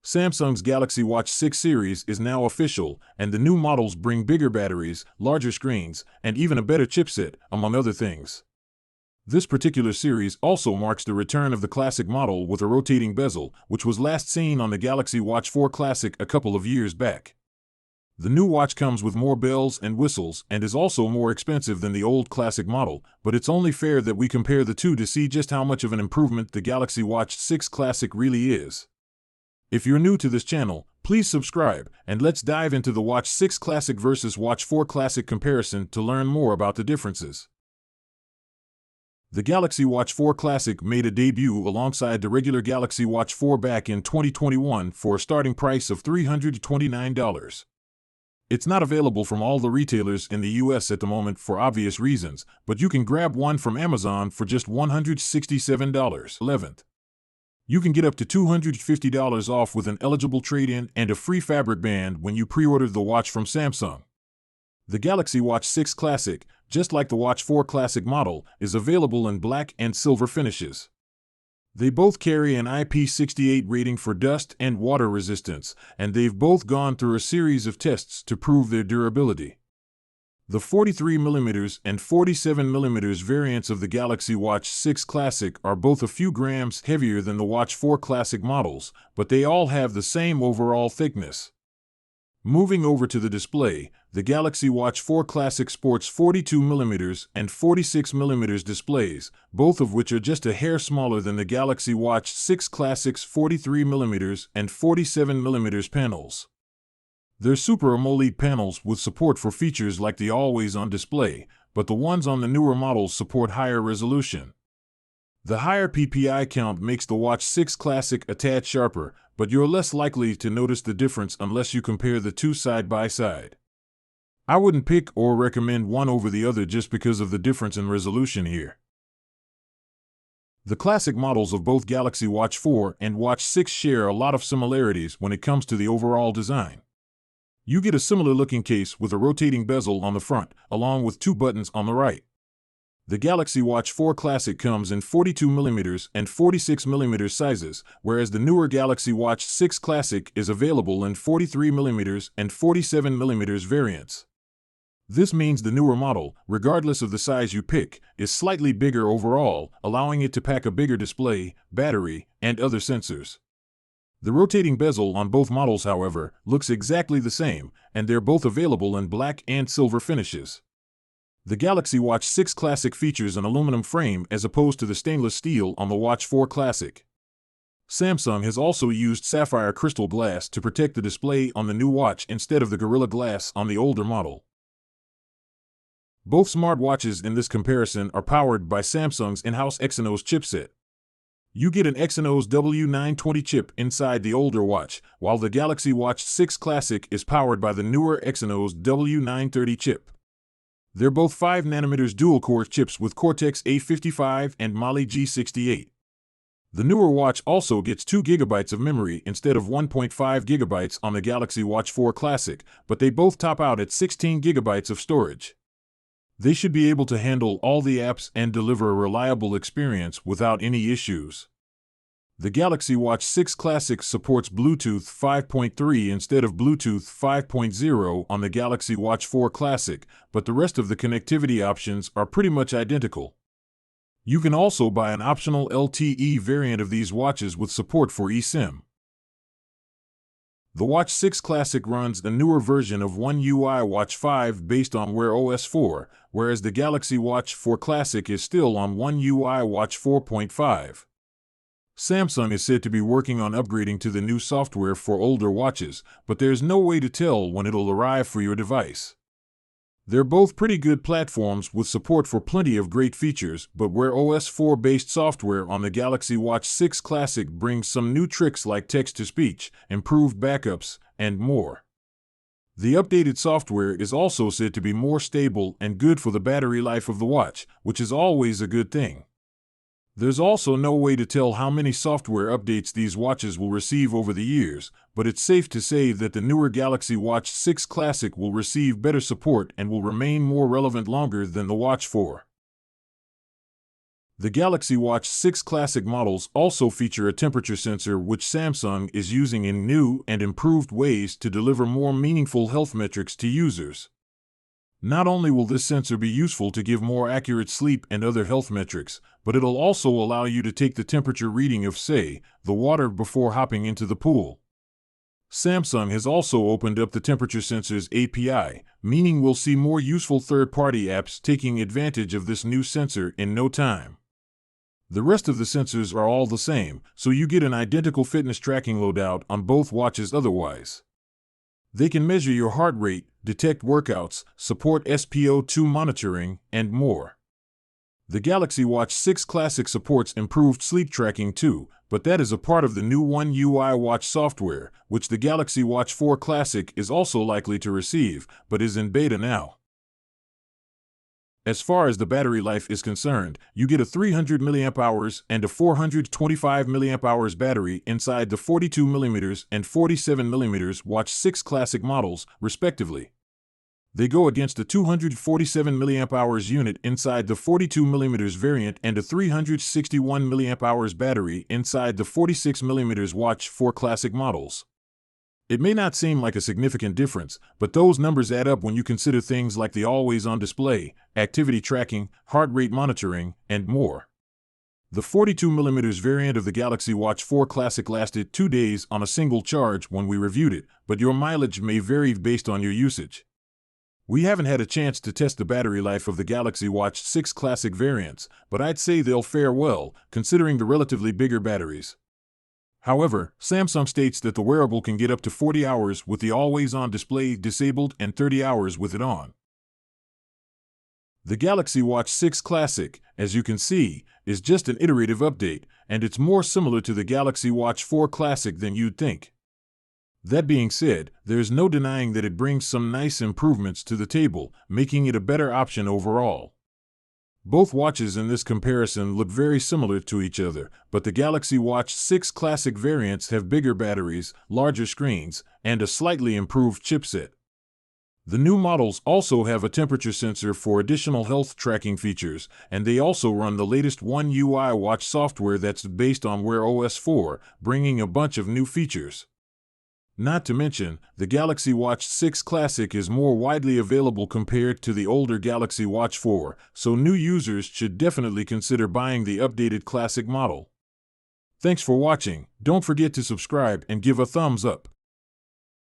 Samsung's Galaxy Watch 6 series is now official, and the new models bring bigger batteries, larger screens, and even a better chipset, among other things. This particular series also marks the return of the classic model with a rotating bezel, which was last seen on the Galaxy Watch 4 Classic a couple of years back. The new watch comes with more bells and whistles and is also more expensive than the old classic model, but it's only fair that we compare the two to see just how much of an improvement the Galaxy Watch 6 Classic really is. If you're new to this channel, please subscribe, and let's dive into the Watch 6 Classic versus Watch 4 Classic comparison to learn more about the differences. The Galaxy Watch 4 Classic made a debut alongside the regular Galaxy Watch 4 back in 2021 for a starting price of $329. It's not available from all the retailers in the US at the moment for obvious reasons, but you can grab one from Amazon for just $167. 11th. You can get up to $250 off with an eligible trade-in and a free fabric band when you pre-order the watch from Samsung. The Galaxy Watch 6 Classic, just like the Watch 4 Classic model, is available in black and silver finishes. They both carry an IP68 rating for dust and water resistance, and they've both gone through a series of tests to prove their durability. The 43mm and 47mm variants of the Galaxy Watch 6 Classic are both a few grams heavier than the Watch 4 Classic models, but they all have the same overall thickness. Moving over to the display, the Galaxy Watch 4 Classic sports 42mm and 46mm displays, both of which are just a hair smaller than the Galaxy Watch 6 Classic's 43mm and 47mm panels. They're Super AMOLED panels with support for features like the always-on display, but the ones on the newer models support higher resolution. The higher PPI count makes the Watch 6 Classic a tad sharper, but you're less likely to notice the difference unless you compare the two side by side. I wouldn't pick or recommend one over the other just because of the difference in resolution here. The classic models of both Galaxy Watch 4 and Watch 6 share a lot of similarities when it comes to the overall design. You get a similar-looking case with a rotating bezel on the front, along with two buttons on the right. The Galaxy Watch 4 Classic comes in 42mm and 46mm sizes, whereas the newer Galaxy Watch 6 Classic is available in 43mm and 47mm variants. This means the newer model, regardless of the size you pick, is slightly bigger overall, allowing it to pack a bigger display, battery, and other sensors. The rotating bezel on both models, however, looks exactly the same, and they're both available in black and silver finishes. The Galaxy Watch 6 Classic features an aluminum frame as opposed to the stainless steel on the Watch 4 Classic. Samsung has also used sapphire crystal glass to protect the display on the new watch instead of the Gorilla Glass on the older model. Both smartwatches in this comparison are powered by Samsung's in-house Exynos chipset. You get an Exynos W920 chip inside the older watch, while the Galaxy Watch 6 Classic is powered by the newer Exynos W930 chip. They're both 5nm dual-core chips with Cortex-A55 and Mali G68. The newer watch also gets 2 GB of memory instead of 1.5 GB on the Galaxy Watch 4 Classic, but they both top out at 16 GB of storage. They should be able to handle all the apps and deliver a reliable experience without any issues. The Galaxy Watch 6 Classic supports Bluetooth 5.3 instead of Bluetooth 5.0 on the Galaxy Watch 4 Classic, but the rest of the connectivity options are pretty much identical. You can also buy an optional LTE variant of these watches with support for eSIM. The Watch 6 Classic runs a newer version of One UI Watch 5 based on Wear OS 4, whereas the Galaxy Watch 4 Classic is still on One UI Watch 4.5. Samsung is said to be working on upgrading to the new software for older watches, but there's no way to tell when it'll arrive for your device. They're both pretty good platforms with support for plenty of great features, but Wear OS 4-based software on the Galaxy Watch 6 Classic brings some new tricks like text-to-speech, improved backups, and more. The updated software is also said to be more stable and good for the battery life of the watch, which is always a good thing. There's also no way to tell how many software updates these watches will receive over the years, but it's safe to say that the newer Galaxy Watch 6 Classic will receive better support and will remain more relevant longer than the Watch 4. The Galaxy Watch 6 Classic models also feature a temperature sensor, which Samsung is using in new and improved ways to deliver more meaningful health metrics to users. Not only will this sensor be useful to give more accurate sleep and other health metrics, but it'll also allow you to take the temperature reading of, say, the water before hopping into the pool. Samsung has also opened up the temperature sensor's API, meaning we'll see more useful third-party apps taking advantage of this new sensor in no time. The rest of the sensors are all the same, so you get an identical fitness tracking loadout on both watches otherwise. They can measure your heart rate, detect workouts, support SpO2 monitoring, and more. The Galaxy Watch 6 Classic supports improved sleep tracking too, but that is a part of the new One UI Watch software, which the Galaxy Watch 4 Classic is also likely to receive, but is in beta now. As far as the battery life is concerned, you get a 300 mAh and a 425 mAh battery inside the 42mm and 47mm Watch 6 Classic models, respectively. They go against a 247 mAh unit inside the 42mm variant and a 361 mAh battery inside the 46mm Watch 4 Classic models. It may not seem like a significant difference, but those numbers add up when you consider things like the always-on display, activity tracking, heart rate monitoring, and more. The 42mm variant of the Galaxy Watch 4 Classic lasted 2 days on a single charge when we reviewed it, but your mileage may vary based on your usage. We haven't had a chance to test the battery life of the Galaxy Watch 6 Classic variants, but I'd say they'll fare well, considering the relatively bigger batteries. However, Samsung states that the wearable can get up to 40 hours with the always-on display disabled and 30 hours with it on. The Galaxy Watch 6 Classic, as you can see, is just an iterative update, and it's more similar to the Galaxy Watch 4 Classic than you'd think. That being said, there's no denying that it brings some nice improvements to the table, making it a better option overall. Both watches in this comparison look very similar to each other, but the Galaxy Watch 6 Classic variants have bigger batteries, larger screens, and a slightly improved chipset. The new models also have a temperature sensor for additional health tracking features, and they also run the latest One UI Watch software that's based on Wear OS 4, bringing a bunch of new features. Not to mention, the Galaxy Watch 6 Classic is more widely available compared to the older Galaxy Watch 4, so new users should definitely consider buying the updated Classic model. Thanks for watching. Don't forget to subscribe and give a thumbs up.